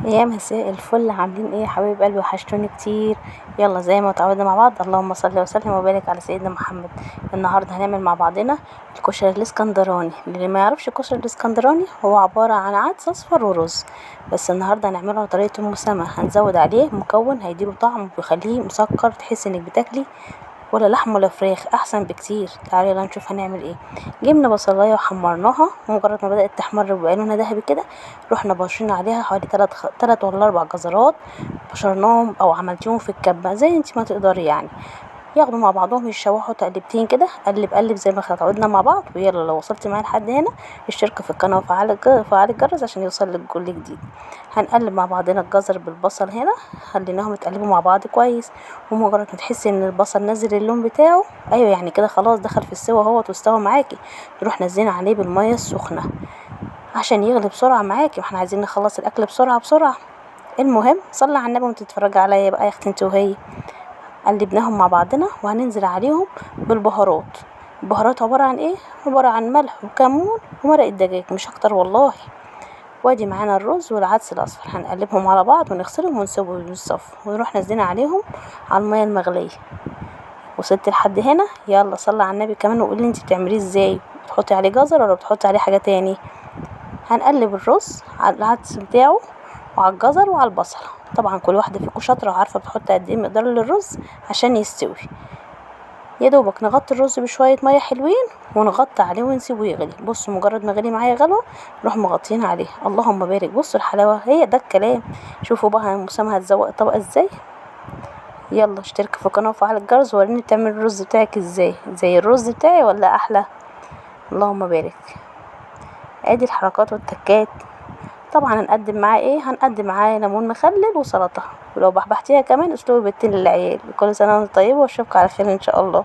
يا مساء الفل، عاملين ايه يا حبايب قلبي؟ وحشتوني كتير. يلا زي ما اتعودنا مع بعض، اللهم صل وسلم وبارك على سيدنا محمد. النهارده هنعمل مع بعضنا الكشري الاسكندراني. اللي ما يعرفش الكشري الاسكندراني هو عبارة عن عدس اصفر ورز، بس النهارده هنعمله على طريقة ام سما. هنزود عليه مكون هيديله طعم وبيخليه مسكر، تحس انك بتاكلي ولا لحم ولا فراخ، احسن بكتير. تعالوا يلا نشوف هنعمل ايه. جبنا بصلايه وحمرناها، ومجرد ما بدات تحمر وبقى لونها ذهبي كده، رحنا بشرين عليها حوالي تلات ولا 4 جزرات. بشرناهم او عملتيهم في الكبه زي انتي ما تقدري يعني. ياخدوا مع بعضهم يتشوحوا تقلبتين كده، قلب قلب زي ما اتعودنا مع بعض. ويلا لو وصلتي معايا لحد هنا، اشتركي في القناه وفعلي الجرس عشان يوصلك كل جديد. هنقلب مع بعضنا الجزر بالبصل هنا، خليناهم يتقلبوا مع بعض كويس. ومجرد ما تحسي ان البصل نزل اللون بتاعه، ايوه يعني كده خلاص دخل في السوا اهوت واستوى معاكي، نروح نزلنا عليه بالميه السخنه عشان يغلي بسرعه معاكي، واحنا عايزين نخلص الاكل بسرعه بسرعه. المهم صلي على النبي وانت تتفرجي عليا بقى يا اختي انت وهي. قلبناهم مع بعضنا وهننزل عليهم بالبهارات. البهارات عبارة عن ايه؟ عبارة عن ملح وكمون ومرق الدجاج، مش اكتر والله. وادي معانا الرز والعدس الاصفر، هنقلبهم على بعض ونغسلهم ونسيبهم ينصفوا، ونروح نازلين عليهم على المية المغلية. وصلت لحد هنا؟ يلا صلي على النبي كمان وقولي انت بتعمليه ازاي. بتحطي عليه جزر ولا بتحطي عليه حاجة تاني؟ هنقلب الرز على العدس بتاعه وعلى الجزر وعلى البصل. طبعا كل واحدة فيكم شاطرة وعارفة بتحط قد ايه مقدار للرز عشان يستوي. يا دوبك نغطي الرز بشوية مية حلوين ونغطي عليه ونسيبه يغلي. بصوا مجرد ما غلي معايا غلوة، نروح مغطيين عليه. اللهم بارك، بصوا الحلاوة، هي ده الكلام. شوفوا بقى ام سما هتزوق الطبق ازاي. يلا اشتركي في القناة وفعل الجرس ووريني بتعمل الرز بتاعك ازاي، زي الرز بتاعي ولا احلى؟ اللهم بارك. ادي الحركات والتكات. طبعا هنقدم معاه ايه؟ هنقدم معاه ليمون مخلل وسلطة، ولو بحبحتيها كمان اسلوب بالتين للعيال. كل سنة وانت طيبة واشوفك على خير ان شاء الله.